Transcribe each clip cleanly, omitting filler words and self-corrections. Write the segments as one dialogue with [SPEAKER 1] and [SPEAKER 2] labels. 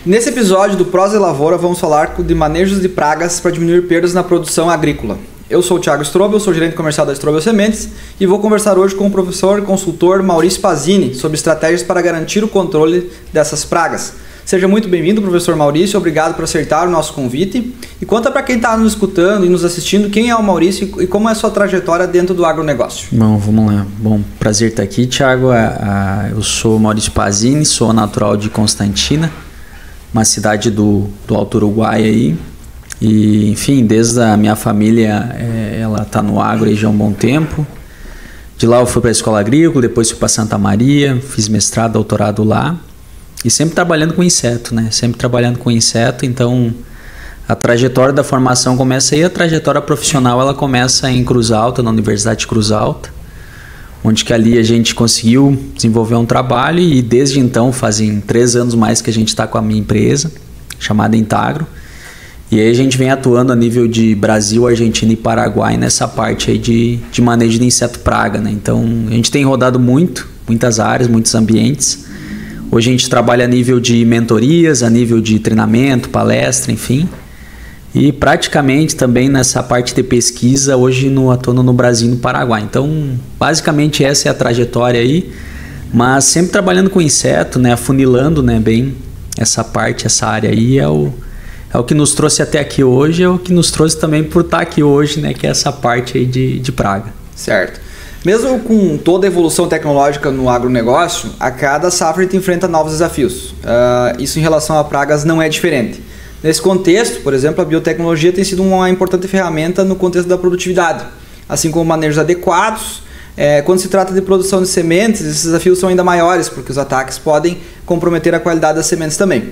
[SPEAKER 1] Nesse episódio do Prosa e Lavoura vamos falar de manejos de pragas para diminuir perdas na produção agrícola. Eu sou o Thiago Strobel, sou gerente comercial da Strobel Sementes e vou conversar hoje com o professor e consultor Maurício Pazini sobre estratégias para garantir o controle dessas pragas. Seja muito bem-vindo, professor Maurício, obrigado por aceitar o nosso convite. E conta para quem está nos escutando e nos assistindo quem é o Maurício e como é a sua trajetória dentro do agronegócio.
[SPEAKER 2] Bom, vamos lá. Bom, prazer estar aqui, Thiago. Eu sou Maurício Pazini, sou natural de Constantina, uma cidade do Alto Uruguai aí. E, enfim, desde a minha família, ela está no agro aí já há um bom tempo. De lá eu fui para a escola agrícola, depois fui para Santa Maria, fiz mestrado, doutorado lá. E sempre trabalhando com inseto, né? Sempre trabalhando com inseto, então a trajetória da formação começa aí, a trajetória profissional ela começa em Cruz Alta, na Universidade de Cruz Alta, onde que ali a gente conseguiu desenvolver um trabalho e desde então, fazem 3 anos mais que a gente está com a minha empresa, chamada Intagro. E aí a gente vem atuando a nível de Brasil, Argentina e Paraguai nessa parte aí de manejo de inseto praga, né? Então a gente tem rodado muitas áreas, muitos ambientes. Hoje a gente trabalha a nível de mentorias, a nível de treinamento, palestra, enfim. E praticamente também nessa parte de pesquisa, hoje atuando no Brasil e no Paraguai. Então, basicamente essa é a trajetória aí, mas sempre trabalhando com inseto, né, afunilando, né, bem essa parte, essa área aí é o que nos trouxe até aqui hoje, é o que nos trouxe também por estar aqui hoje, né, que é essa parte aí de praga.
[SPEAKER 1] Certo. Mesmo com toda a evolução tecnológica no agronegócio, a cada safra a gente enfrenta novos desafios. Isso em relação a pragas não é diferente. Nesse contexto, por exemplo, a biotecnologia tem sido uma importante ferramenta no contexto da produtividade, assim como manejos adequados. Quando se trata de produção de sementes, esses desafios são ainda maiores, porque os ataques podem comprometer a qualidade das sementes também.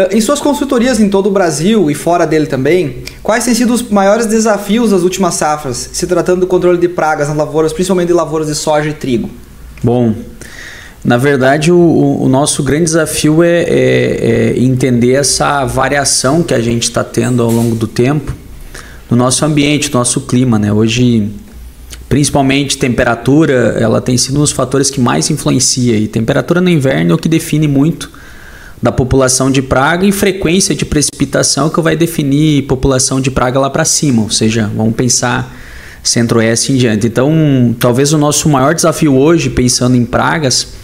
[SPEAKER 1] Em suas consultorias em todo o Brasil e fora dele também, quais têm sido os maiores desafios das últimas safras, se tratando do controle de pragas nas lavouras, principalmente de lavouras de soja e trigo?
[SPEAKER 2] Bom, na verdade o nosso grande desafio é entender essa variação que a gente está tendo ao longo do tempo no nosso ambiente, no nosso clima, né? Hoje, principalmente temperatura, ela tem sido um dos fatores que mais influencia, e temperatura no inverno é o que define muito da população de praga, e frequência de precipitação que vai definir população de praga lá para cima, ou seja, vamos pensar centro-oeste em diante. Então, talvez o nosso maior desafio hoje, pensando em pragas,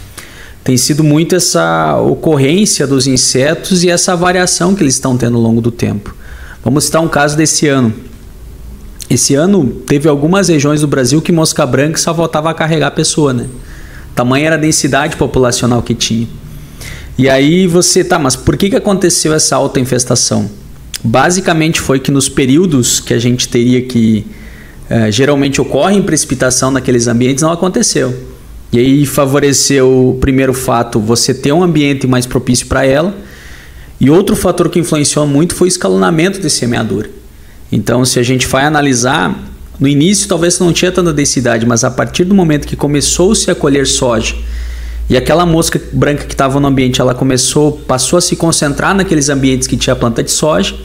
[SPEAKER 2] tem sido muito essa ocorrência dos insetos e essa variação que eles estão tendo ao longo do tempo. Vamos citar um caso desse ano. Esse ano teve algumas regiões do Brasil que mosca branca só voltava a carregar a pessoa, né? Tamanha era a densidade populacional que tinha. E aí mas por que aconteceu essa alta infestação? Basicamente foi que nos períodos que a gente teria que geralmente ocorre em precipitação naqueles ambientes, não aconteceu. E aí favoreceu o primeiro fato, você ter um ambiente mais propício para ela, e outro fator que influenciou muito foi o escalonamento de semeadura. Então, se a gente vai analisar, no início talvez não tinha tanta densidade, mas a partir do momento que começou-se a colher soja, e aquela mosca branca que estava no ambiente, ela passou a se concentrar naqueles ambientes que tinha planta de soja,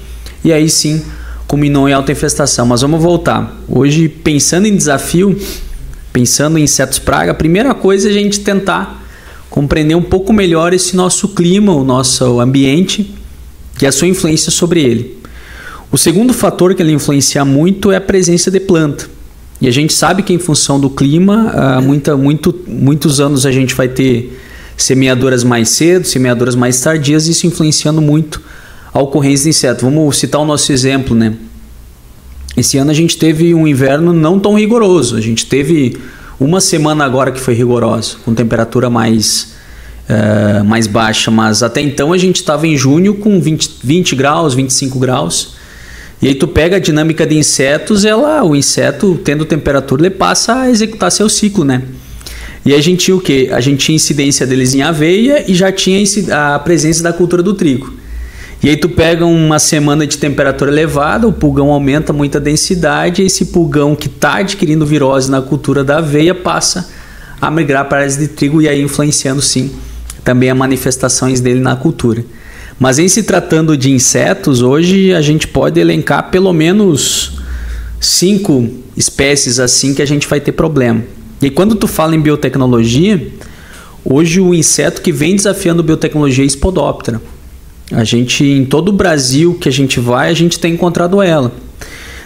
[SPEAKER 2] e aí sim culminou em alta infestação. Mas vamos voltar. Hoje, pensando em desafio, pensando em insetos praga, a primeira coisa é a gente tentar compreender um pouco melhor esse nosso clima, o nosso ambiente e a sua influência sobre ele. O segundo fator que ele influencia muito é a presença de planta. E a gente sabe que em função do clima, muitos anos a gente vai ter semeadoras mais cedo, semeadoras mais tardias, isso influenciando muito a ocorrência de inseto. Vamos citar o nosso exemplo, né? Esse ano a gente teve um inverno não tão rigoroso. A gente teve uma semana agora que foi rigorosa, com temperatura mais baixa, mas até então a gente estava em junho com 20 graus, 25 graus. E aí tu pega a dinâmica de insetos, o inseto tendo temperatura, ele passa a executar seu ciclo, né? E aí a gente tinha o quê? A gente tinha incidência deles em aveia e já tinha a presença da cultura do trigo. E aí tu pega uma semana de temperatura elevada, o pulgão aumenta muito a densidade, e esse pulgão que está adquirindo virose na cultura da aveia passa a migrar para a área de trigo, e aí influenciando sim também as manifestações dele na cultura. Mas em se tratando de insetos, hoje a gente pode elencar pelo menos 5 espécies assim que a gente vai ter problema. E quando tu fala em biotecnologia, hoje o inseto que vem desafiando a biotecnologia é a Spodoptera. A gente, em todo o Brasil que a gente vai, a gente tem encontrado ela.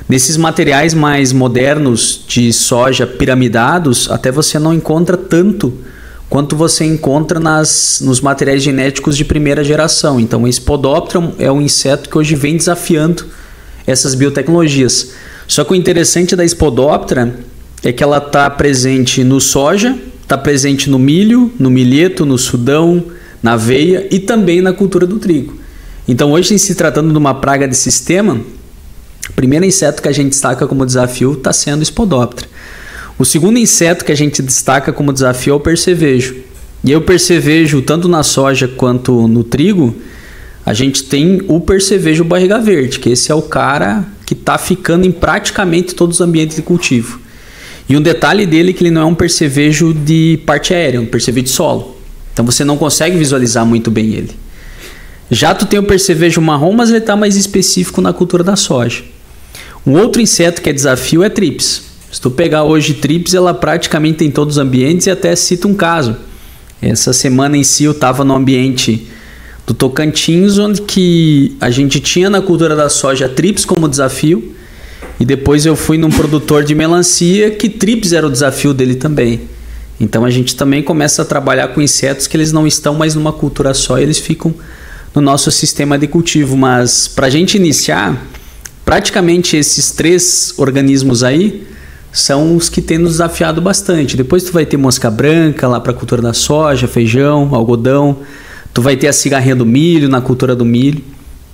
[SPEAKER 2] Nesses materiais mais modernos de soja piramidados, até você não encontra tanto quanto você encontra nos materiais genéticos de primeira geração. Então, o Spodoptera é um inseto que hoje vem desafiando essas biotecnologias. Só que o interessante da Spodoptera é que ela está presente no soja, está presente no milho, no milheto, no sudão, na aveia e também na cultura do trigo. Então, hoje, em se tratando de uma praga de sistema, o primeiro inseto que a gente destaca como desafio está sendo o Spodoptera. O segundo inseto que a gente destaca como desafio é o percevejo. E aí o percevejo, tanto na soja quanto no trigo, a gente tem o percevejo barriga verde, que esse é o cara que está ficando em praticamente todos os ambientes de cultivo. E um detalhe dele é que ele não é um percevejo de parte aérea, é um percevejo de solo. Então você não consegue visualizar muito bem ele. Já tu tem o percevejo marrom, mas ele está mais específico na cultura da soja. Um outro inseto que é desafio é trips. Se tu pegar hoje trips, ela praticamente tem todos os ambientes e até cita um caso. Essa semana em si eu estava no ambiente do Tocantins, onde que a gente tinha na cultura da soja trips como desafio, e depois eu fui num produtor de melancia que trips era o desafio dele também. Então a gente também começa a trabalhar com insetos que eles não estão mais numa cultura só, eles ficam no nosso sistema de cultivo. Mas para a gente iniciar, praticamente esses 3 organismos aí são os que têm nos desafiado bastante. Depois tu vai ter mosca branca lá para a cultura da soja, feijão, algodão. Tu vai ter a cigarrinha do milho na cultura do milho.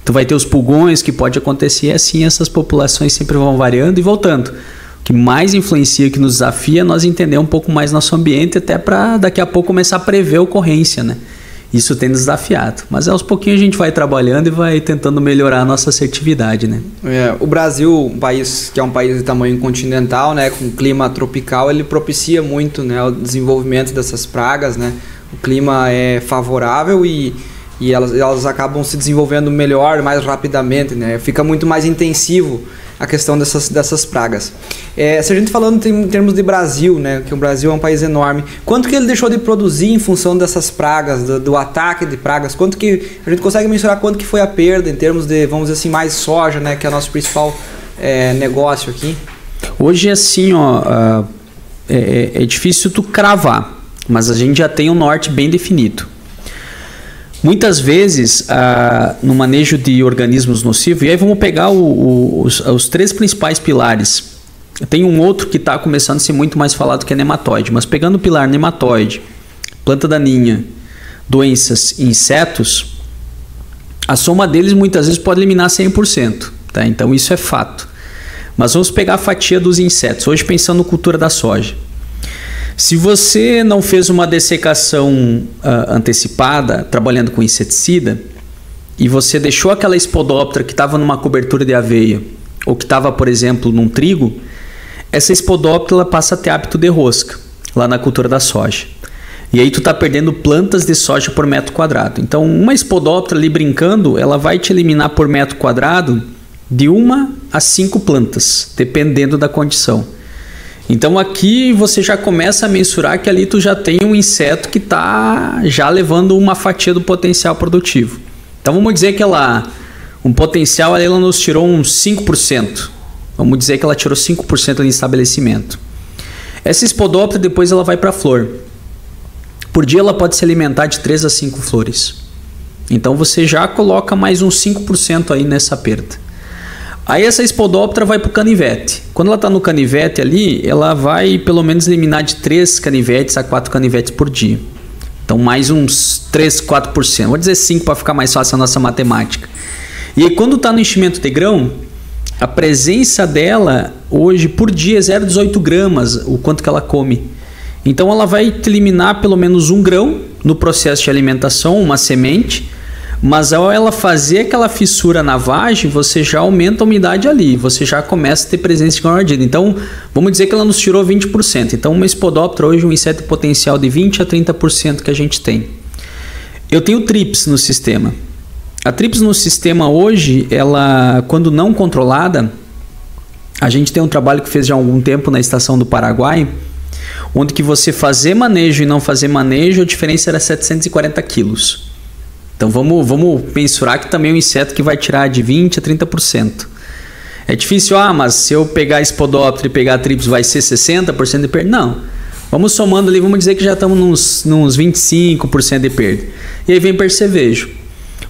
[SPEAKER 2] Tu vai ter os pulgões que pode acontecer. Assim essas populações sempre vão variando e voltando. O que mais influencia, que nos desafia, é nós entender um pouco mais nosso ambiente, até para daqui a pouco começar a prever a ocorrência, né? Isso tem desafiado. Mas aos pouquinhos a gente vai trabalhando e vai tentando melhorar a nossa assertividade, né?
[SPEAKER 1] O Brasil, um país que é um país de tamanho continental, né, com clima tropical, ele propicia muito, né, o desenvolvimento dessas pragas, né? O clima é favorável e elas acabam se desenvolvendo melhor, mais rapidamente, né? Fica muito mais intensivo a questão dessas pragas. Se a gente falando em termos de Brasil, né, que o Brasil é um país enorme, quanto que ele deixou de produzir em função dessas pragas, do ataque de pragas? Quanto que a gente consegue mensurar quanto que foi a perda em termos de, vamos dizer assim, mais soja, né, que é o nosso principal negócio aqui?
[SPEAKER 2] Hoje assim, é difícil tu cravar, mas a gente já tem um norte bem definido. Muitas vezes, no manejo de organismos nocivos, e aí vamos pegar os 3 principais pilares. Tem um outro que está começando a ser muito mais falado, que é nematóide, mas pegando o pilar nematóide, planta daninha, doenças e insetos, a soma deles muitas vezes pode eliminar 100%, tá? Então isso é fato. Mas vamos pegar a fatia dos insetos, hoje pensando na cultura da soja. Se você não fez uma dessecação antecipada, trabalhando com inseticida, e você deixou aquela Spodoptera que estava numa cobertura de aveia, ou que estava, por exemplo, num trigo, essa Spodoptera passa a ter hábito de rosca, lá na cultura da soja. E aí tu está perdendo plantas de soja por metro quadrado. Então, uma Spodoptera ali brincando, ela vai te eliminar por metro quadrado de 1 a 5 plantas, dependendo da condição. Então aqui você já começa a mensurar que ali tu já tem um inseto que está já levando uma fatia do potencial produtivo. Então vamos dizer que um potencial ela nos tirou uns 5%. Vamos dizer que ela tirou 5% de estabelecimento. Essa Spodoptera depois ela vai para a flor. Por dia ela pode se alimentar de 3 a 5 flores. Então você já coloca mais uns 5% aí nessa perda. Aí essa Spodoptera vai para o canivete. Quando ela está no canivete ali, ela vai pelo menos eliminar de 3 canivetes a 4 canivetes por dia. Então mais uns 3, 4%. Vou dizer 5 para ficar mais fácil a nossa matemática. E aí quando está no enchimento de grão, a presença dela hoje por dia é 0,18 gramas, o quanto que ela come. Então ela vai te eliminar pelo menos 1 grão no processo de alimentação, uma semente. Mas ao ela fazer aquela fissura na vagem, você já aumenta a umidade ali, você já começa a ter presença de grão ardido. Então, vamos dizer que ela nos tirou 20%. Então, uma Spodoptera hoje é um inseto potencial de 20% a 30% que a gente tem. Eu tenho trips no sistema. A trips no sistema hoje, ela, quando não controlada, a gente tem um trabalho que fez já há algum tempo na estação do Paraguai, onde que você fazer manejo e não fazer manejo, a diferença era 740 quilos. Então vamos mensurar que também é um inseto que vai tirar de 20% a 30%. É difícil, mas se eu pegar Spodoptera e pegar Thrips vai ser 60% de perda? Não. Vamos somando ali, vamos dizer que já estamos nos 25% de perda. E aí vem percevejo.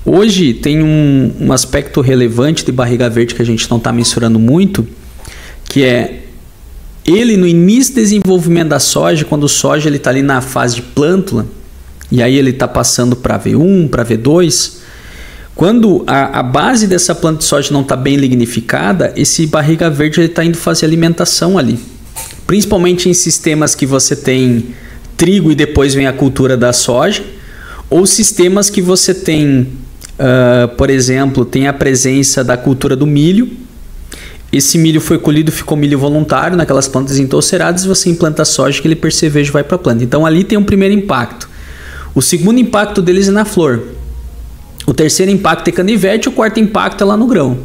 [SPEAKER 2] Hoje tem um aspecto relevante de barriga verde que a gente não está mensurando muito, que é ele no início do desenvolvimento da soja, quando o soja está ali na fase de plântula, e aí ele está passando para V1, para V2, quando a base dessa planta de soja não está bem lignificada, esse barriga verde está indo fazer alimentação ali. Principalmente em sistemas que você tem trigo e depois vem a cultura da soja, ou sistemas que você tem, por exemplo, tem a presença da cultura do milho. Esse milho foi colhido, ficou milho voluntário naquelas plantas entolceradas, você implanta soja, aquele percevejo vai para a planta. Então ali tem um primeiro impacto. O segundo impacto deles é na flor. O terceiro impacto é canivete, o quarto impacto é lá no grão.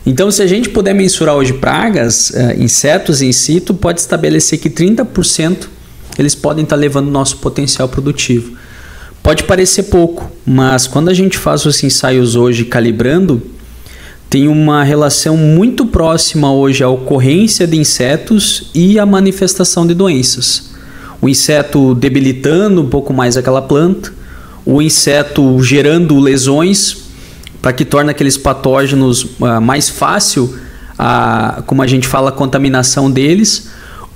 [SPEAKER 2] Então, se a gente puder mensurar hoje pragas, insetos in situ, pode estabelecer que 30% eles podem estar levando o nosso potencial produtivo. Pode parecer pouco, mas quando a gente faz os ensaios hoje calibrando, tem uma relação muito próxima hoje à ocorrência de insetos e à manifestação de doenças. O inseto debilitando um pouco mais aquela planta, o inseto gerando lesões, para que torne aqueles patógenos mais fácil, como a gente fala, a contaminação deles,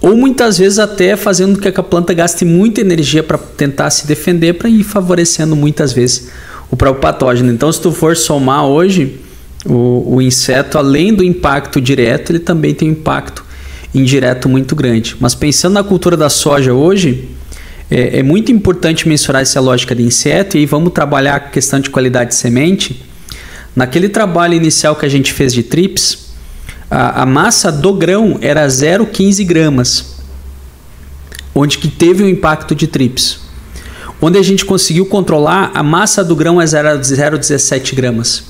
[SPEAKER 2] ou muitas vezes até fazendo com que a planta gaste muita energia para tentar se defender, para ir favorecendo muitas vezes o próprio patógeno. Então, se tu for somar hoje, o inseto, além do impacto direto, ele também tem um impacto indireto muito grande. Mas pensando na cultura da soja hoje, é muito importante mensurar essa lógica de inseto, e aí vamos trabalhar a questão de qualidade de semente. Naquele trabalho inicial que a gente fez de Thrips, a massa do grão era 0,15 gramas, onde que teve um impacto de Thrips. Onde a gente conseguiu controlar, a massa do grão é 0,17 gramas.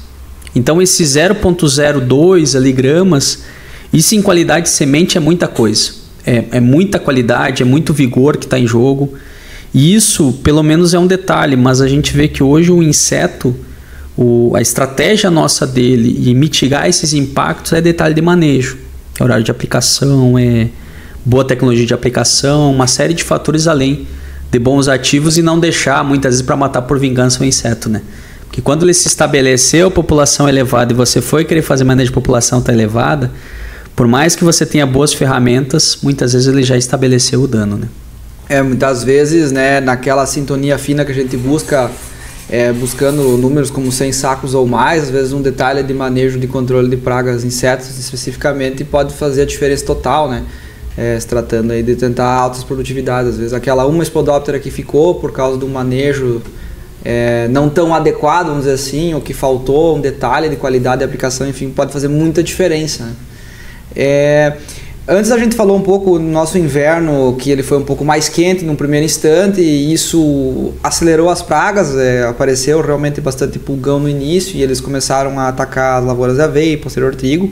[SPEAKER 2] Então esse 0,02 ali gramas, isso em qualidade de semente é muita coisa. É muita qualidade, é muito vigor que está em jogo. E isso, pelo menos, é um detalhe, mas a gente vê que hoje o inseto, a estratégia nossa dele e mitigar esses impactos é detalhe de manejo. É horário de aplicação, é boa tecnologia de aplicação, uma série de fatores além de bons ativos, e não deixar, muitas vezes, para matar por vingança o inseto, né? Porque quando ele se estabeleceu, a população elevada, e você foi querer fazer manejo de população está elevada, por mais que você tenha boas ferramentas, muitas vezes ele já estabeleceu o dano, né?
[SPEAKER 1] Muitas vezes, né, naquela sintonia fina que a gente busca, buscando números como 100 sacos ou mais, às vezes um detalhe de manejo de controle de pragas, insetos especificamente, pode fazer a diferença total, né? Se tratando aí de tentar altas produtividades. Às vezes aquela uma Spodoptera que ficou por causa de um manejo não tão adequado, vamos dizer assim, ou que faltou um detalhe de qualidade de aplicação, enfim, pode fazer muita diferença, né? Antes a gente falou um pouco no nosso inverno, que ele foi um pouco mais quente num primeiro instante, e isso acelerou as pragas, apareceu realmente bastante pulgão no início, e eles começaram a atacar as lavouras de aveia e posterior trigo.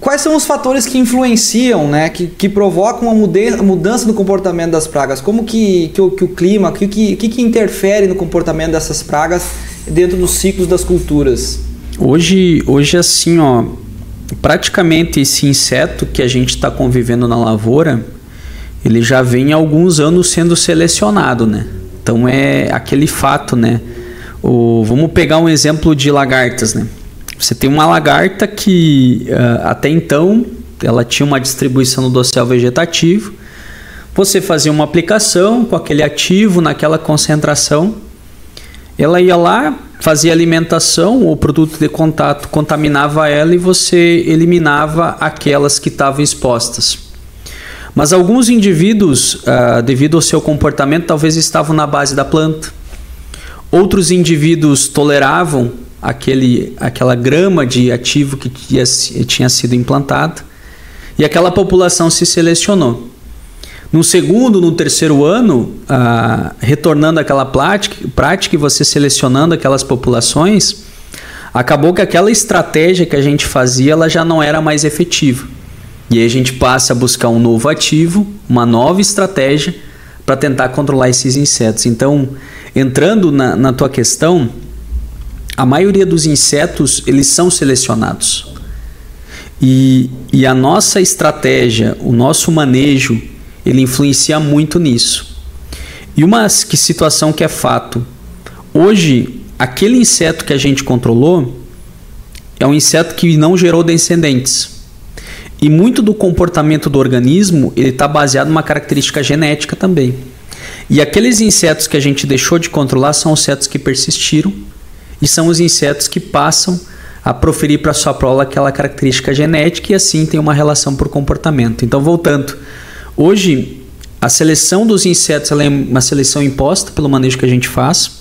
[SPEAKER 1] Quais são os fatores que influenciam, né, que provocam a mudança no comportamento das pragas? Como que o clima, o que interfere no comportamento dessas pragas dentro dos ciclos das culturas?
[SPEAKER 2] Hoje assim, praticamente esse inseto que a gente está convivendo na lavoura, ele já vem há alguns anos sendo selecionado, né? Então é aquele fato, né? Vamos pegar um exemplo de lagartas, né? Você tem uma lagarta que até então ela tinha uma distribuição no dossel vegetativo. Você fazia uma aplicação com aquele ativo naquela concentração, ela ia lá, fazia alimentação, o produto de contato contaminava ela e você eliminava aquelas que estavam expostas. Mas alguns indivíduos, devido ao seu comportamento, talvez estavam na base da planta. Outros indivíduos toleravam aquela grama de ativo que tinha sido implantada, e aquela população se selecionou. No segundo, no terceiro ano, retornando àquela prática e você selecionando aquelas populações, acabou que aquela estratégia que a gente fazia, ela já não era mais efetiva. E aí a gente passa a buscar um novo ativo, uma nova estratégia para tentar controlar esses insetos. Então, entrando na tua questão, a maioria dos insetos, eles são selecionados. E a nossa estratégia, o nosso manejo, ele influencia muito nisso. E uma situação que é fato, hoje, aquele inseto que a gente controlou é um inseto que não gerou descendentes. E muito do comportamento do organismo, ele está baseado numa característica genética também. E aqueles insetos que a gente deixou de controlar são os insetos que persistiram e são os insetos que passam a proferir para a sua prole aquela característica genética e assim tem uma relação por comportamento. Então, voltando, hoje a seleção dos insetos ela é uma seleção imposta pelo manejo que a gente faz.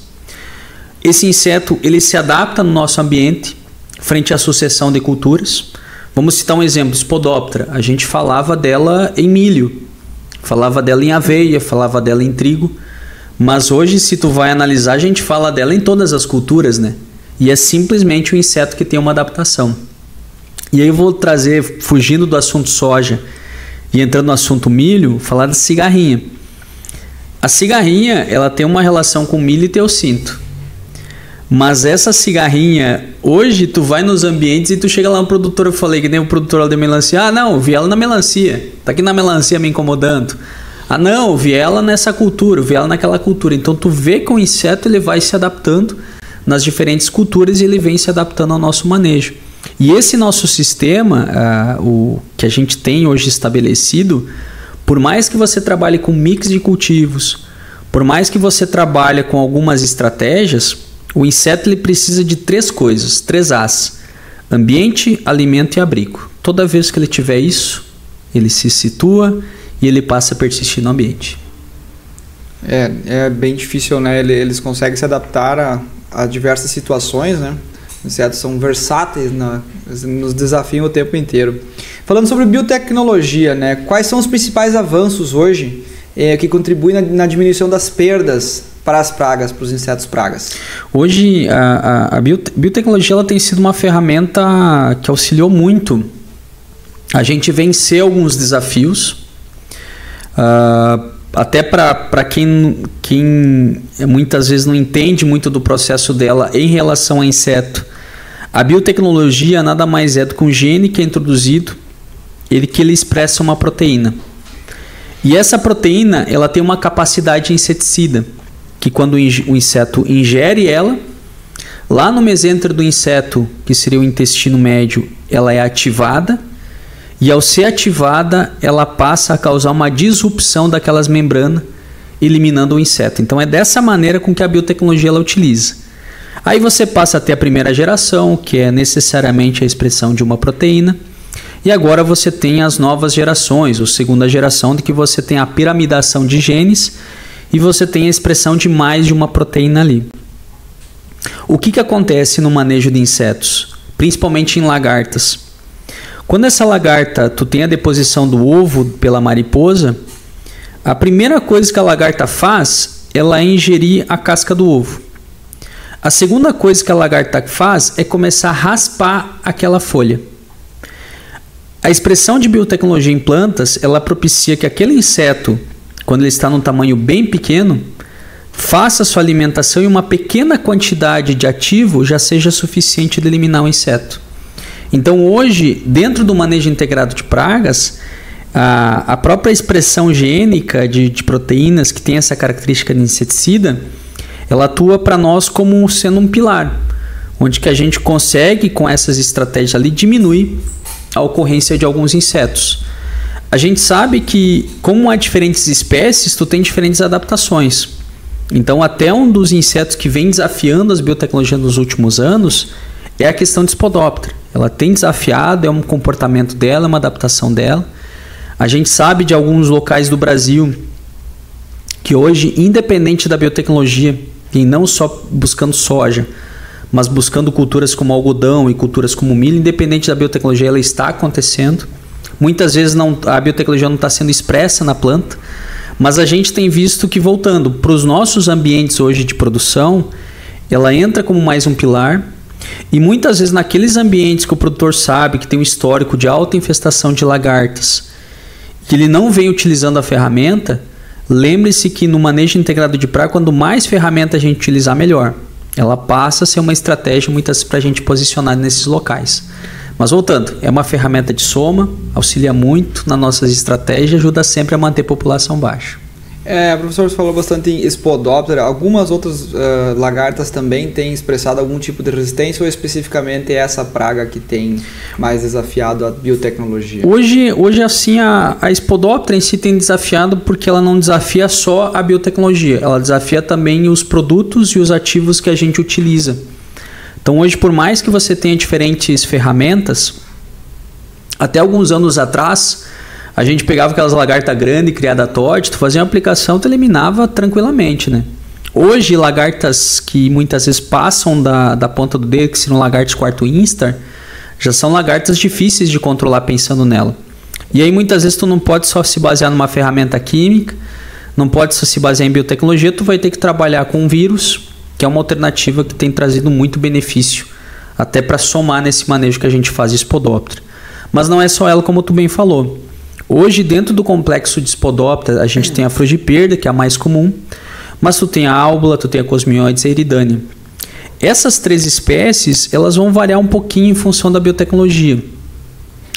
[SPEAKER 2] Esse inseto ele se adapta no nosso ambiente frente à sucessão de culturas. Vamos citar um exemplo, Spodoptera. A gente falava dela em milho, falava dela em aveia, falava dela em trigo, mas hoje se tu vai analisar a gente fala dela em todas as culturas, né? E é simplesmente um inseto que tem uma adaptação. E aí eu vou trazer, fugindo do assunto soja e entrando no assunto milho, falar da cigarrinha. A cigarrinha, ela tem uma relação com milho e teossinto. Mas essa cigarrinha, hoje tu vai nos ambientes e tu chega lá no produtor, eu falei que nem o produtor lá da melancia, ah não, eu vi ela na melancia, tá aqui na melancia me incomodando. Ah não, eu vi ela nessa cultura, eu vi ela naquela cultura. Então tu vê que o inseto ele vai se adaptando nas diferentes culturas e ele vem se adaptando ao nosso manejo. E esse nosso sistema, o que a gente tem hoje estabelecido, por mais que você trabalhe com mix de cultivos, por mais que você trabalhe com algumas estratégias, o inseto ele precisa de 3 coisas, 3 As: ambiente, alimento e abrigo. Toda vez que ele tiver isso, ele se situa e ele passa a persistir no ambiente.
[SPEAKER 1] É bem difícil, né? Eles conseguem se adaptar a diversas situações, né? Os insetos são versáteis, nos desafiam o tempo inteiro. Falando sobre biotecnologia, né? Quais são os principais avanços hoje que contribuem na diminuição das perdas para as pragas, para os insetos pragas?
[SPEAKER 2] Hoje a biotecnologia ela tem sido uma ferramenta que auxiliou muito a gente vencer alguns desafios, até para quem muitas vezes não entende muito do processo dela em relação ao inseto. A biotecnologia nada mais é do que um gene que é introduzido, que ele expressa uma proteína. E essa proteína ela tem uma capacidade inseticida, que quando o inseto ingere ela, lá no mesêntero do inseto, que seria o intestino médio, ela é ativada, e ao ser ativada, ela passa a causar uma disrupção daquelas membranas, eliminando o inseto. Então é dessa maneira com que a biotecnologia ela utiliza. Aí você passa a ter a primeira geração, que é necessariamente a expressão de uma proteína, e agora você tem as novas gerações, ou segunda geração, de que você tem a piramidação de genes, e você tem a expressão de mais de uma proteína ali. O que acontece no manejo de insetos? Principalmente em lagartas. Quando essa lagarta, tu tem a deposição do ovo pela mariposa, a primeira coisa que a lagarta faz, ela é ingerir a casca do ovo. A segunda coisa que a lagarta faz é começar a raspar aquela folha. A expressão de biotecnologia em plantas, ela propicia que aquele inseto, quando ele está num tamanho bem pequeno, faça sua alimentação e uma pequena quantidade de ativo já seja suficiente de eliminar o inseto. Então hoje, dentro do manejo integrado de pragas, a própria expressão gênica de proteínas que tem essa característica de inseticida, ela atua para nós como sendo um pilar, onde que a gente consegue, com essas estratégias ali, diminuir a ocorrência de alguns insetos. A gente sabe que, como há diferentes espécies, tu tem diferentes adaptações. Então, até um dos insetos que vem desafiando as biotecnologias nos últimos anos é a questão de Spodoptera. Ela tem desafiado, é um comportamento dela, é uma adaptação dela. A gente sabe de alguns locais do Brasil que hoje, independente da biotecnologia, e não só buscando soja, mas buscando culturas como algodão e culturas como milho, independente da biotecnologia, ela está acontecendo. Muitas vezes a biotecnologia não está sendo expressa na planta, mas a gente tem visto que, voltando para os nossos ambientes hoje de produção, ela entra como mais um pilar, e muitas vezes naqueles ambientes que o produtor sabe que tem um histórico de alta infestação de lagartas, que ele não vem utilizando a ferramenta, lembre-se que no manejo integrado de praga, quanto mais ferramenta a gente utilizar, melhor. Ela passa a ser uma estratégia muitas para a gente posicionar nesses locais. Mas voltando, é uma ferramenta de soma, auxilia muito nas nossas estratégias, ajuda sempre a manter a população baixa.
[SPEAKER 1] Professor, você falou bastante em Spodoptera. Algumas outras lagartas também têm expressado algum tipo de resistência ou especificamente essa praga que tem mais desafiado a biotecnologia?
[SPEAKER 2] Hoje assim, a Spodoptera em si tem desafiado porque ela não desafia só a biotecnologia, ela desafia também os produtos e os ativos que a gente utiliza. Então hoje, por mais que você tenha diferentes ferramentas, até alguns anos atrás, a gente pegava aquelas lagartas grandes, criadas a Todd, tu fazia uma aplicação, tu eliminava tranquilamente, né? Hoje, lagartas que muitas vezes passam da ponta do dedo, que seriam lagartas quarto instar, já são lagartas difíceis de controlar pensando nela. E aí muitas vezes tu não pode só se basear numa ferramenta química, não pode só se basear em biotecnologia, tu vai ter que trabalhar com um vírus, que é uma alternativa que tem trazido muito benefício, até para somar nesse manejo que a gente faz de Spodoptera. Mas não é só ela, como tu bem falou. Hoje, dentro do complexo de Spodoptera, a gente tem a Frugiperda, que é a mais comum, mas tu tem a Álbula, tu tem a Cosmioides e a Eridânia. Essas 3 espécies, elas vão variar um pouquinho em função da biotecnologia.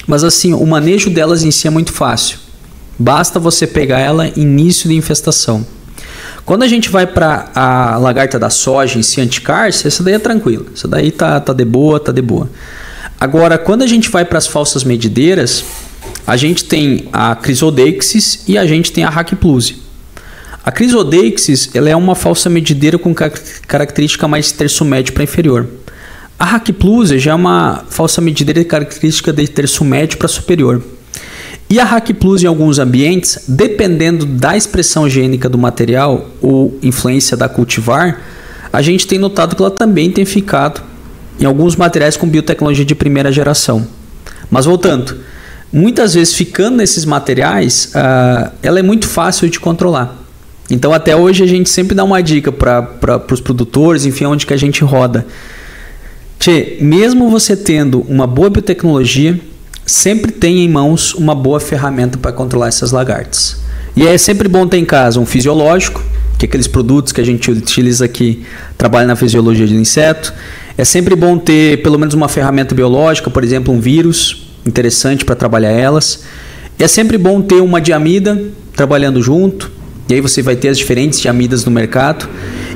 [SPEAKER 2] Mas assim, o manejo delas em si é muito fácil. Basta você pegar ela início de infestação. Quando a gente vai para a lagarta da soja em si, anticárcia, essa daí é tranquila. Essa daí tá de boa, tá de boa. Agora, quando a gente vai para as falsas medideiras, a gente tem a Chrysodeixis e a gente tem a Racpluse. A Chrysodeixis, ela é uma falsa medideira com característica mais terço médio para inferior. A Racpluse já é uma falsa medideira de característica de terço médio para superior. E a Racpluse em alguns ambientes, dependendo da expressão gênica do material ou influência da cultivar, a gente tem notado que ela também tem ficado em alguns materiais com biotecnologia de primeira geração. Mas voltando, muitas vezes ficando nesses materiais, ela é muito fácil de controlar. Então até hoje a gente sempre dá uma dica para os produtores, enfim, onde que a gente roda. Mesmo você tendo uma boa biotecnologia, sempre tenha em mãos uma boa ferramenta para controlar essas lagartas. E é sempre bom ter em casa um fisiológico, que é aqueles produtos que a gente utiliza aqui, trabalha na fisiologia de inseto. É sempre bom ter pelo menos uma ferramenta biológica, por exemplo, um vírus interessante para trabalhar elas. É sempre bom ter uma diamida trabalhando junto, e aí você vai ter as diferentes diamidas no mercado.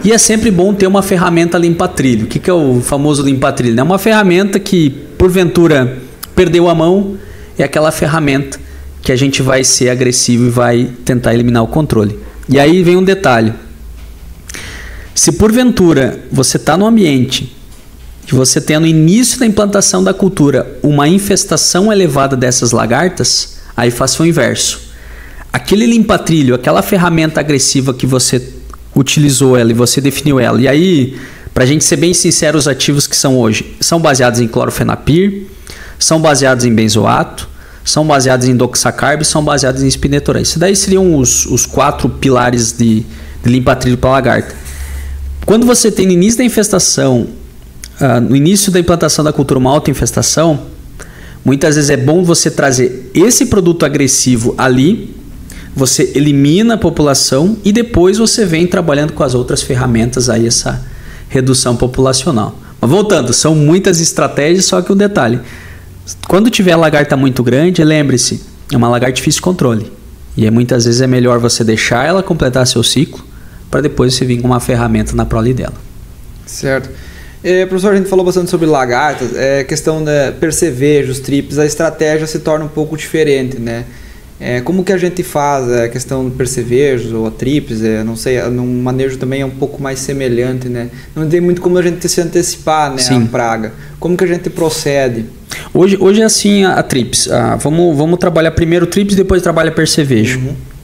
[SPEAKER 2] E é sempre bom ter uma ferramenta limpa-trilho. O que é o famoso limpa-trilho? É uma ferramenta que, porventura, perdeu a mão, é aquela ferramenta que a gente vai ser agressivo e vai tentar eliminar o controle. E aí vem um detalhe. Se porventura você está no ambiente e você tem no início da implantação da cultura uma infestação elevada dessas lagartas, aí faça o inverso. Aquele limpa-trilho, aquela ferramenta agressiva que você utilizou ela e você definiu ela, e aí, para a gente ser bem sincero, os ativos que são hoje são baseados em clorofenapir, são baseados em benzoato, são baseados em doxacarb, são baseados em espinetorã. Isso daí seriam os 4 pilares de limpa-trilho para lagarta. Quando você tem no início da infestação, no início da implantação da cultura uma alta infestação, muitas vezes é bom você trazer esse produto agressivo ali, você elimina a população e depois você vem trabalhando com as outras ferramentas aí, essa redução populacional. Mas voltando, são muitas estratégias, só que o detalhe, quando tiver a lagarta muito grande, lembre-se, é uma lagarta difícil de controle. E muitas vezes é melhor você deixar ela completar seu ciclo, para depois você vir com uma ferramenta na prole dela.
[SPEAKER 1] Certo. Professor, a gente falou bastante sobre lagartas, questão de percevejos, trips, a estratégia se torna um pouco diferente, né? Como que a gente faz a questão de percevejos ou trips, não sei, num manejo também é um pouco mais semelhante, né? Não tem muito como a gente se antecipar, né, a praga. Como que a gente procede?
[SPEAKER 2] Hoje é assim a trips. Vamos trabalhar primeiro trips e depois trabalha percevejo.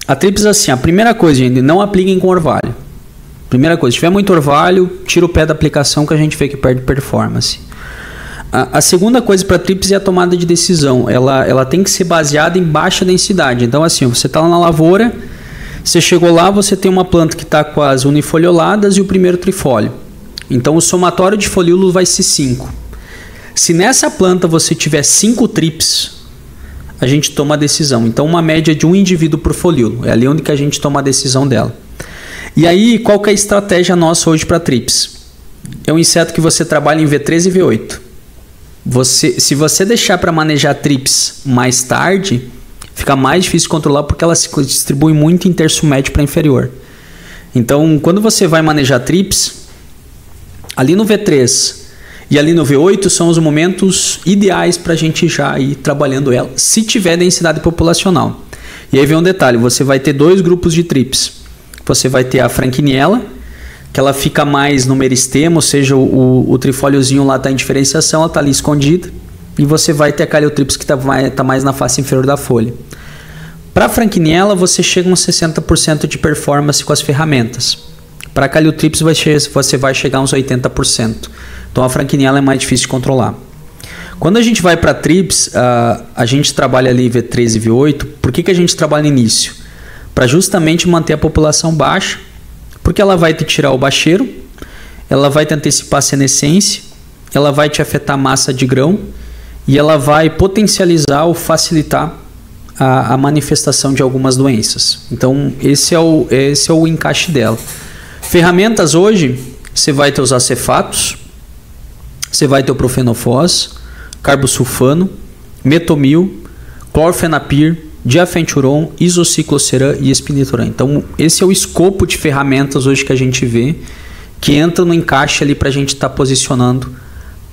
[SPEAKER 2] A trips é assim, a primeira coisa, gente, não apliquem com orvalho. Primeira coisa, se tiver muito orvalho, tira o pé da aplicação que a gente vê que perde performance. A segunda coisa para trips é a tomada de decisão. Ela tem que ser baseada em baixa densidade. Então assim, você está lá na lavoura, você chegou lá, você tem uma planta que está com as unifolioladas e o primeiro trifólio. Então o somatório de folíolos vai ser 5. Se nessa planta você tiver 5 trips, a gente toma a decisão. Então, uma média de um indivíduo por folíolo. É ali onde que a gente toma a decisão dela. E aí, qual que é a estratégia nossa hoje para TRIPS? É um inseto que você trabalha em V3 e V8. Se você deixar para manejar TRIPS mais tarde, fica mais difícil controlar porque ela se distribui muito em terço médio para inferior. Então, quando você vai manejar TRIPS, ali no V3 e ali no V8 são os momentos ideais para a gente já ir trabalhando ela, se tiver densidade populacional. E aí vem um detalhe, você vai ter 2 grupos de TRIPS. Você vai ter a Frankiniella, que ela fica mais no meristema, ou seja, o trifóliozinho lá está em diferenciação, ela está ali escondida. E você vai ter a Caliotrips que está mais na face inferior da folha. Para a Frankiniella, você chega a uns 60% de performance com as ferramentas. Para a Caliotrips, você vai chegar a uns 80%. Então a Frankiniella é mais difícil de controlar. Quando a gente vai para a TRIPS, a gente trabalha ali V3 e V8. Por que a gente trabalha no início? Para justamente manter a população baixa, porque ela vai te tirar o bacheiro, ela vai te antecipar a senescência, ela vai te afetar a massa de grão e ela vai potencializar ou facilitar a manifestação de algumas doenças. Então esse é o encaixe dela. Ferramentas hoje, você vai ter os acefatos, você vai ter o profenofós, carbosulfano, metomil, clorfenapir, diafenturon, isocicloceran e espinetoram. Então esse é o escopo de ferramentas hoje que a gente vê, que entra no encaixe ali para a gente estar posicionando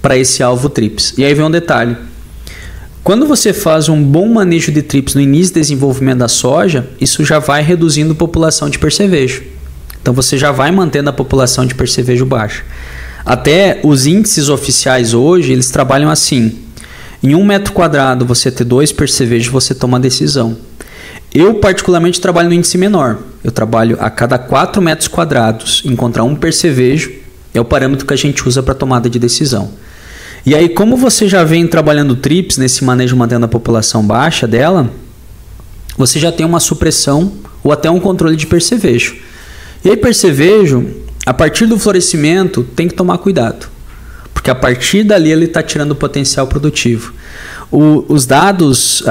[SPEAKER 2] para esse alvo TRIPS. E aí vem um detalhe. Quando você faz um bom manejo de TRIPS no início do desenvolvimento da soja, isso já vai reduzindo a população de percevejo. Então você já vai mantendo a população de percevejo baixa. Até os índices oficiais hoje, eles trabalham assim. Em 1 metro quadrado você ter 2 percevejos, você toma a decisão. Eu particularmente trabalho no índice menor. Eu trabalho a cada 4 metros quadrados. Encontrar um percevejo é o parâmetro que a gente usa para tomada de decisão. E aí, como você já vem trabalhando TRIPS nesse manejo mantendo a população baixa dela, você já tem uma supressão ou até um controle de percevejo. E aí, percevejo, a partir do florescimento, tem que tomar cuidado. Porque a partir dali ele está tirando o potencial produtivo. Os dados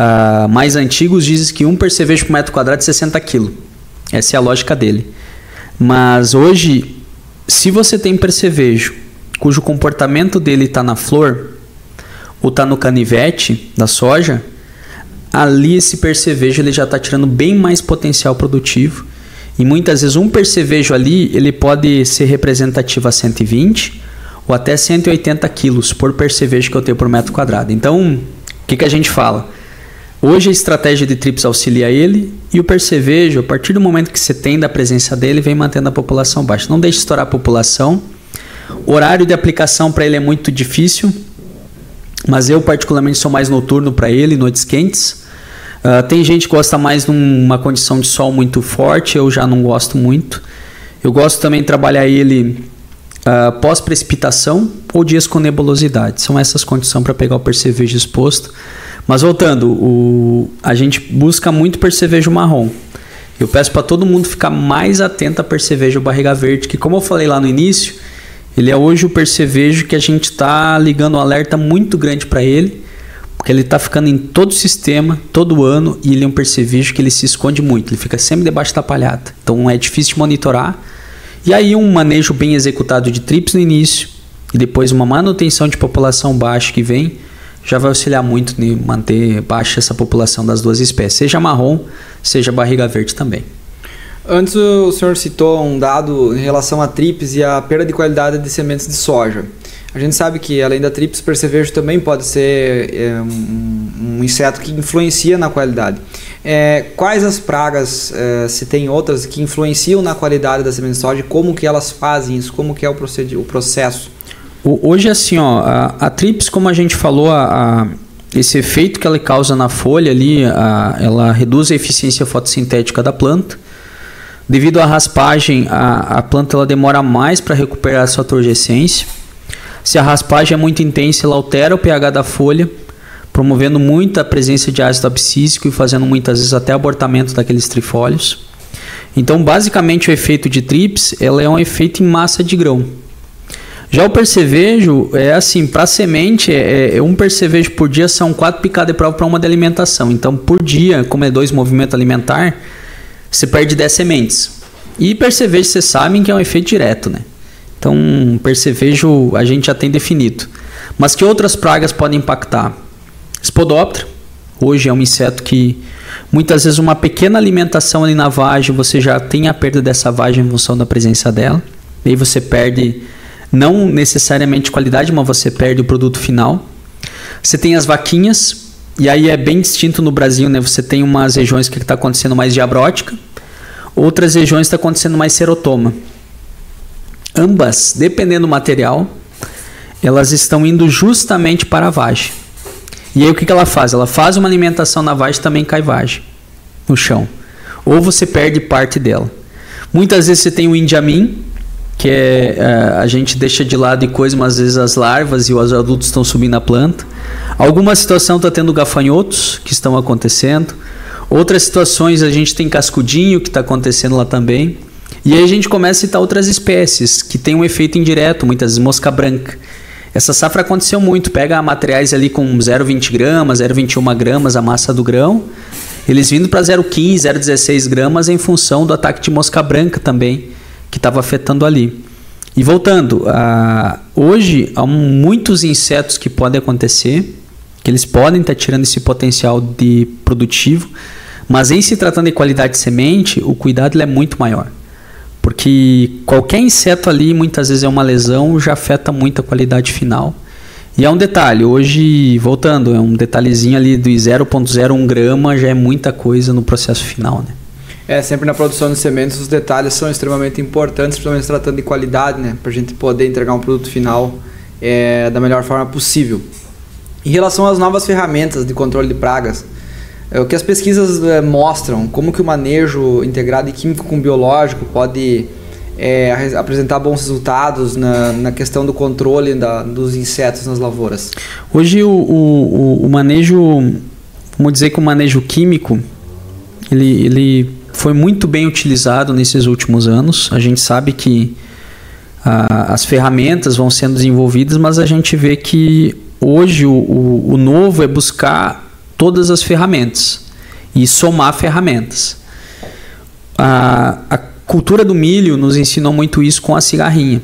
[SPEAKER 2] mais antigos dizem que um percevejo por metro quadrado é 60 kg. Essa é a lógica dele. Mas hoje, se você tem percevejo cujo comportamento dele está na flor ou está no canivete da soja, ali esse percevejo ele já está tirando bem mais potencial produtivo. E muitas vezes um percevejo ali ele pode ser representativo a 120 ou até 180 quilos por percevejo que eu tenho por metro quadrado. Então, o que a gente fala? Hoje a estratégia de TRIPS auxilia ele e o percevejo, a partir do momento que você tem da presença dele, vem mantendo a população baixa. Não deixe estourar a população. O horário de aplicação para ele é muito difícil, mas eu particularmente sou mais noturno para ele, noites quentes. Tem gente que gosta mais de uma condição de sol muito forte, eu já não gosto muito. Eu gosto também de trabalhar ele pós-precipitação ou dias com nebulosidade. São essas condições para pegar o percevejo exposto. Mas voltando, a gente busca muito percevejo marrom. Eu peço para todo mundo ficar mais atento a percevejo barriga verde, que como eu falei lá no início, ele é hoje o percevejo que a gente está ligando um alerta muito grande para ele, porque ele está ficando em todo o sistema, todo ano, e ele é um percevejo que ele se esconde muito, ele fica sempre debaixo da palhada. Então é difícil de monitorar. E aí um manejo bem executado de TRIPS no início, e depois uma manutenção de população baixa que vem, já vai auxiliar muito em manter baixa essa população das duas espécies, seja marrom, seja barriga verde também.
[SPEAKER 1] Antes o senhor citou um dado em relação a TRIPS e a perda de qualidade de sementes de soja. A gente sabe que além da TRIPS, percevejo também pode ser um inseto que influencia na qualidade. Quais as pragas, se tem outras, que influenciam na qualidade da semente de soja? Como que elas fazem isso? Como que é o processo?
[SPEAKER 2] Hoje assim, a TRIPS, como a gente falou, esse efeito que ela causa na folha ali, ela reduz a eficiência fotossintética da planta. Devido à raspagem, a planta ela demora mais para recuperar a sua turgescência. Se a raspagem é muito intensa, ela altera o pH da folha, promovendo muita presença de ácido abscísico e fazendo muitas vezes até abortamento daqueles trifólios. Então, basicamente, o efeito de TRIPS ela é um efeito em massa de grão. Já o percevejo é assim, para semente, um percevejo por dia são 4 picadas de prova para uma de alimentação. Então, por dia, como é 2 movimentos alimentar, você perde 10 sementes. E percevejo, vocês sabem que é um efeito direto, né? Então, percevejo a gente já tem definido. Mas que outras pragas podem impactar? Spodoptera, hoje é um inseto que muitas vezes uma pequena alimentação ali na vagem, você já tem a perda dessa vagem em função da presença dela. E aí você perde, não necessariamente qualidade, mas você perde o produto final. Você tem as vaquinhas, e aí é bem distinto no Brasil, né? Você tem umas regiões que está acontecendo mais diabrótica, outras regiões está acontecendo mais serotoma. Ambas, dependendo do material, elas estão indo justamente para a vagem. E aí o que ela faz? Ela faz uma alimentação na vagem, também cai vagem no chão. Ou você perde parte dela. Muitas vezes você tem o indiamin, que a gente deixa de lado e coisa, mas às vezes as larvas e os adultos estão subindo a planta. Alguma situação está tendo gafanhotos que estão acontecendo. Outras situações a gente tem cascudinho que está acontecendo lá também. E aí a gente começa a citar outras espécies que tem um efeito indireto, muitas vezes mosca branca. Essa safra aconteceu muito, pega materiais ali com 0,20 gramas, 0,21 gramas a massa do grão, eles vindo para 0,15, 0,16 gramas em função do ataque de mosca branca também, que estava afetando ali. E voltando, hoje há muitos insetos que podem acontecer, que eles podem estar tirando esse potencial de produtivo, mas em se tratando de qualidade de semente, o cuidado ele é muito maior. Porque qualquer inseto ali, muitas vezes é uma lesão, já afeta muito a qualidade final. E é um detalhe, hoje, voltando, é um detalhezinho ali de 0,01 grama, já é muita coisa no processo final, né?
[SPEAKER 1] Sempre na produção de sementes os detalhes são extremamente importantes, principalmente se tratando de qualidade, né? Para a gente poder entregar um produto final da melhor forma possível. Em relação às novas ferramentas de controle de pragas, o que as pesquisas mostram, como que o manejo integrado de químico com biológico pode apresentar bons resultados na questão do controle dos insetos nas lavouras?
[SPEAKER 2] Hoje o manejo, vamos dizer que o manejo químico, ele foi muito bem utilizado nesses últimos anos. A gente sabe que as ferramentas vão sendo desenvolvidas, mas a gente vê que hoje o novo é buscar todas as ferramentas e somar ferramentas. A cultura do milho nos ensinou muito isso com a cigarrinha,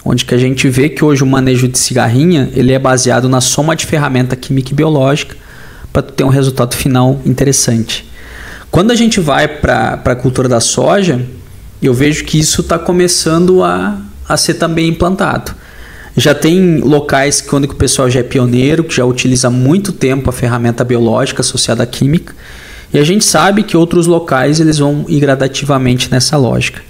[SPEAKER 2] onde que a gente vê que hoje o manejo de cigarrinha ele é baseado na soma de ferramenta química e biológica para ter um resultado final interessante. Quando a gente vai para a cultura da soja, eu vejo que isso está começando a ser também implantado. Já tem locais quando o pessoal já é pioneiro, que já utiliza há muito tempo a ferramenta biológica associada à química, e a gente sabe que outros locais eles vão ir gradativamente nessa lógica.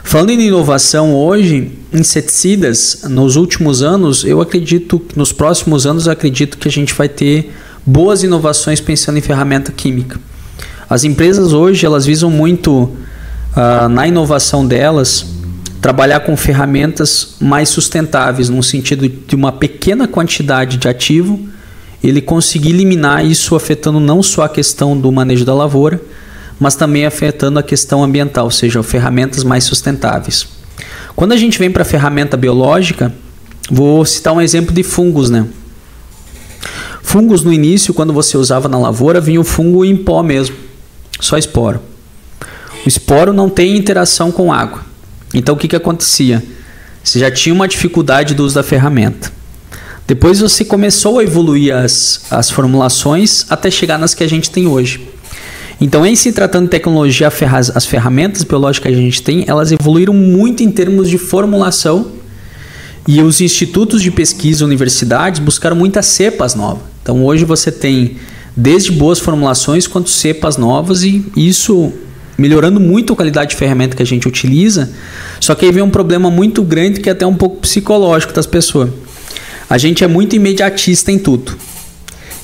[SPEAKER 2] Falando em inovação hoje, inseticidas, nos últimos anos, eu acredito, nos próximos anos, eu acredito que a gente vai ter boas inovações pensando em ferramenta química. As empresas hoje, elas visam muito, na inovação delas, trabalhar com ferramentas mais sustentáveis, no sentido de uma pequena quantidade de ativo, ele conseguir eliminar isso afetando não só a questão do manejo da lavoura, mas também afetando a questão ambiental, ou seja, ferramentas mais sustentáveis. Quando a gente vem para a ferramenta biológica, vou citar um exemplo de fungos, né? Fungos no início, quando você usava na lavoura, vinha o fungo em pó mesmo, só esporo. O esporo não tem interação com água. Então o que acontecia? Você já tinha uma dificuldade do uso da ferramenta. Depois você começou a evoluir as formulações até chegar nas que a gente tem hoje. Então, em se tratando de tecnologia, as ferramentas biológicas que a gente tem, elas evoluíram muito em termos de formulação, e os institutos de pesquisa, universidades, buscaram muitas cepas novas. Então hoje você tem desde boas formulações quanto cepas novas, e isso melhorando muito a qualidade de ferramenta que a gente utiliza. Só que aí vem um problema muito grande, que é até um pouco psicológico das pessoas. A gente é muito imediatista em tudo.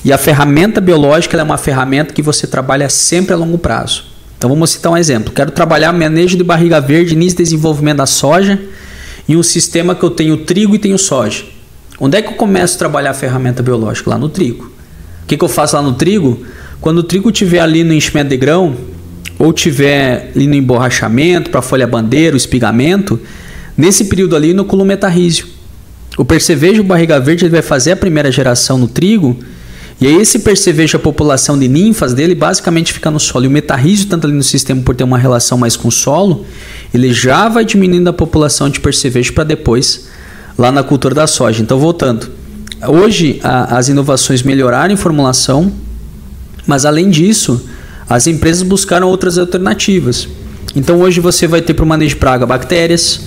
[SPEAKER 2] E a ferramenta biológica ela é uma ferramenta que você trabalha sempre a longo prazo. Então vamos citar um exemplo. Quero trabalhar manejo de barriga verde, início de desenvolvimento da soja, em um sistema que eu tenho trigo e tenho soja. Onde é que eu começo a trabalhar a ferramenta biológica? Lá no trigo. O que eu faço lá no trigo? Quando o trigo estiver ali no enchimento de grão, ou tiver ali no emborrachamento, para folha bandeira, o espigamento, nesse período ali inoculo metarrísio. O percevejo barriga verde ele vai fazer a primeira geração no trigo, e aí esse percevejo, a população de ninfas dele basicamente fica no solo. E o metarrísio, tanto ali no sistema por ter uma relação mais com o solo, ele já vai diminuindo a população de percevejo para depois lá na cultura da soja. Então, voltando, hoje as inovações melhoraram em formulação, mas além disso, as empresas buscaram outras alternativas. Então, hoje você vai ter para o manejo de praga bactérias,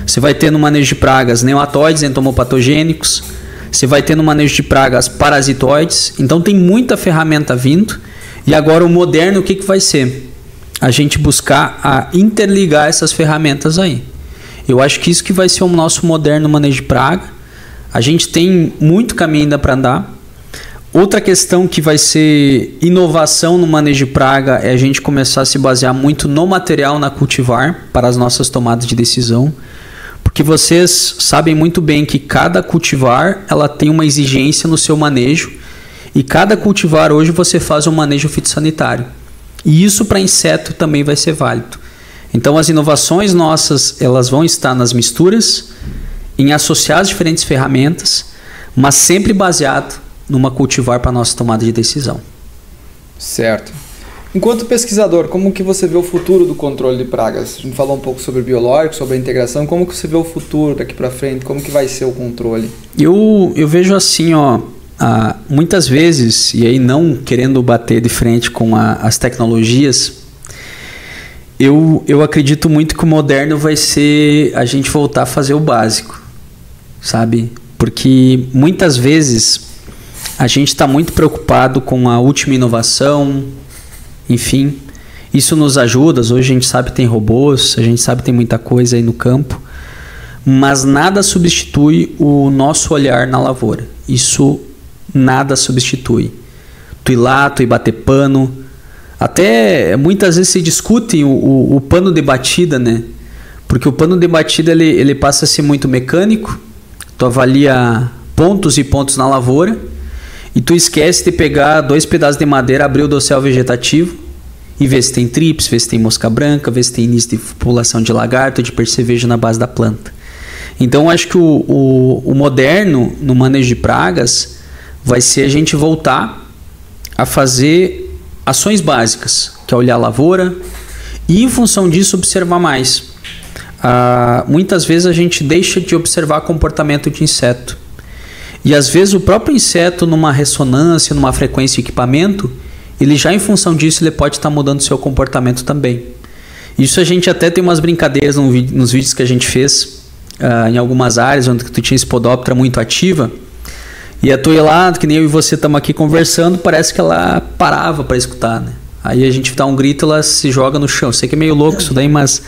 [SPEAKER 2] você vai ter no manejo de pragas nematóides, entomopatogênicos, você vai ter no manejo de pragas parasitoides. Então tem muita ferramenta vindo. E agora o moderno, o que vai ser? A gente buscar a interligar essas ferramentas aí. Eu acho que isso que vai ser o nosso moderno manejo de praga. A gente tem muito caminho ainda para andar. Outra questão que vai ser inovação no manejo de praga é a gente começar a se basear muito no material na cultivar para as nossas tomadas de decisão. Porque vocês sabem muito bem que cada cultivar ela tem uma exigência no seu manejo, e cada cultivar hoje você faz um manejo fitossanitário. E isso para inseto também vai ser válido. Então as inovações nossas elas vão estar nas misturas, em associar as diferentes ferramentas, mas sempre baseado numa cultivar para a nossa tomada de decisão.
[SPEAKER 1] Certo. Enquanto pesquisador, como que você vê o futuro do controle de pragas? A gente falou um pouco sobre o biológico, sobre a integração. Como que você vê o futuro daqui para frente? Como que vai ser o controle?
[SPEAKER 2] Eu vejo assim, muitas vezes, e aí não querendo bater de frente com as tecnologias, eu acredito muito que o moderno vai ser a gente voltar a fazer o básico, sabe? Porque muitas vezes a gente está muito preocupado com a última inovação. Enfim, isso nos ajuda. Hoje a gente sabe que tem robôs, a gente sabe que tem muita coisa aí no campo, mas nada substitui o nosso olhar na lavoura. Isso nada substitui. Tu ir lá, tu ir bater pano. Até muitas vezes se discute o pano de batida, né? Porque o pano de batida ele passa a ser muito mecânico. Tu avalia pontos e pontos na lavoura, e tu esquece de pegar 2 pedaços de madeira, abrir o dossel vegetativo e ver se tem trips, ver se tem mosca branca, ver se tem início de população de lagarto, de percevejo na base da planta. Então acho que o moderno no manejo de pragas vai ser a gente voltar a fazer ações básicas, que é olhar a lavoura e em função disso observar mais. Muitas vezes a gente deixa de observar comportamento de inseto. E às vezes o próprio inseto, numa ressonância, numa frequência de equipamento, ele já em função disso ele pode estar mudando seu comportamento também. Isso a gente até tem umas brincadeiras nos vídeos que a gente fez em algumas áreas onde tu tinha Spodoptera muito ativa, e a tua ia lá, que nem eu e você estamos aqui conversando, parece que ela parava para escutar, né? Aí a gente dá um grito, ela se joga no chão. Sei que é meio louco isso daí, mas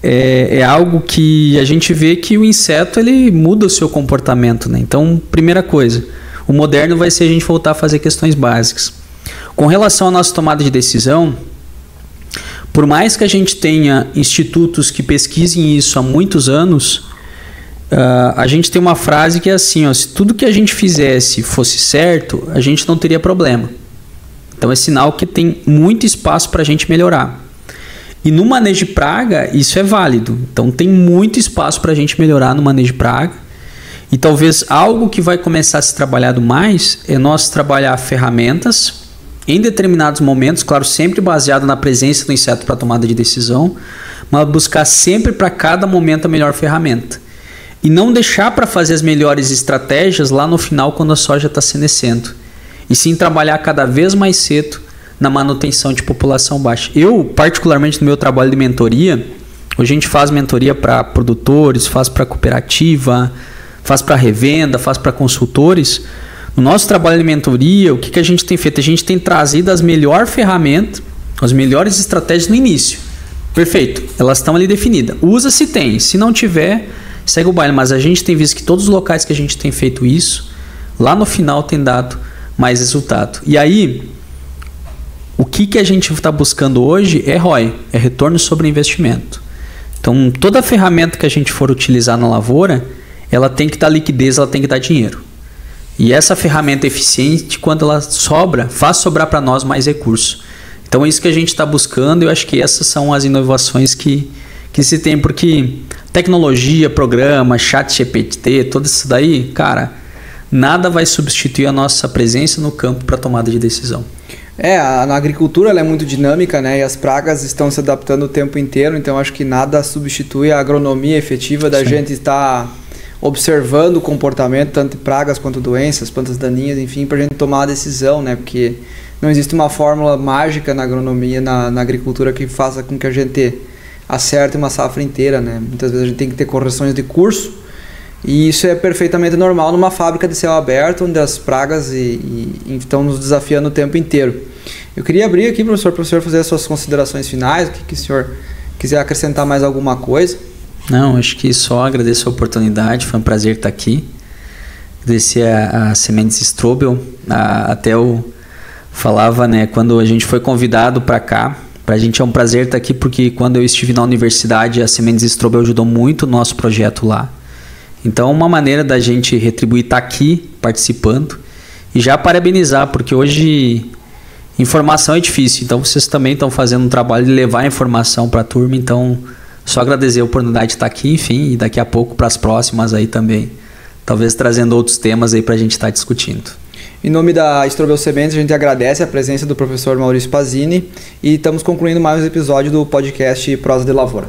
[SPEAKER 2] é algo que a gente vê que o inseto ele muda o seu comportamento, né? Então, primeira coisa, o moderno vai ser a gente voltar a fazer questões básicas. Com relação à nossa tomada de decisão, por mais que a gente tenha institutos que pesquisem isso há muitos anos, a gente tem uma frase que é assim, se tudo que a gente fizesse fosse certo, a gente não teria problema. Então é sinal que tem muito espaço para a gente melhorar. E no manejo de praga, isso é válido. Então tem muito espaço para a gente melhorar no manejo de praga. E talvez algo que vai começar a se trabalhar mais é nós trabalhar ferramentas em determinados momentos, claro, sempre baseado na presença do inseto para tomada de decisão, mas buscar sempre para cada momento a melhor ferramenta. E não deixar para fazer as melhores estratégias lá no final quando a soja está senescendo. E sim trabalhar cada vez mais cedo na manutenção de população baixa. Eu, particularmente no meu trabalho de mentoria, hoje a gente faz mentoria para produtores, faz para cooperativa, faz para revenda, faz para consultores. No nosso trabalho de mentoria, o que a gente tem feito? A gente tem trazido as melhores ferramentas, as melhores estratégias no início. Perfeito, elas estão ali definidas. Usa se tem, se não tiver, segue o baile. Mas a gente tem visto que todos os locais que a gente tem feito isso, lá no final tem dado mais resultado. E aí, o que a gente está buscando hoje é ROI, é retorno sobre investimento. Então, toda ferramenta que a gente for utilizar na lavoura, ela tem que dar liquidez, ela tem que dar dinheiro. E essa ferramenta é eficiente, quando ela sobra, faz sobrar para nós mais recursos. Então, é isso que a gente está buscando. Eu acho que essas são as inovações que se tem, porque Tecnologia, programa, chat GPT, tudo isso daí, cara, nada vai substituir a nossa presença no campo para tomada de decisão.
[SPEAKER 1] Na agricultura ela é muito dinâmica, né? E as pragas estão se adaptando o tempo inteiro, então acho que nada substitui a agronomia efetiva da gente estar observando o comportamento, tanto de pragas quanto doenças, plantas daninhas, enfim, para a gente tomar a decisão, né? Porque não existe uma fórmula mágica na agronomia, na agricultura que faça com que a gente acerte uma safra inteira, né? Muitas vezes a gente tem que ter correções de curso, e isso é perfeitamente normal numa fábrica de céu aberto, onde as pragas estão nos desafiando o tempo inteiro. Eu queria abrir aqui, para o senhor fazer as suas considerações finais, o que o senhor quiser acrescentar mais alguma coisa.
[SPEAKER 2] Não, acho que só agradeço a oportunidade, foi um prazer estar aqui. Agradecer a Sementes Strobel, até eu falava, né, quando a gente foi convidado para cá, para a gente é um prazer estar aqui, porque quando eu estive na universidade, a Sementes Strobel ajudou muito o nosso projeto lá. Então, uma maneira da gente retribuir estar aqui, participando, e já parabenizar, porque hoje informação é difícil, então vocês também estão fazendo um trabalho de levar a informação para a turma, então só agradecer a oportunidade de estar aqui, enfim, e daqui a pouco para as próximas aí também, talvez trazendo outros temas aí para a gente estar discutindo.
[SPEAKER 1] Em nome da Strobel Sementes, a gente agradece a presença do professor Maurício Pazini e estamos concluindo mais um episódio do podcast Prosa de Lavoura.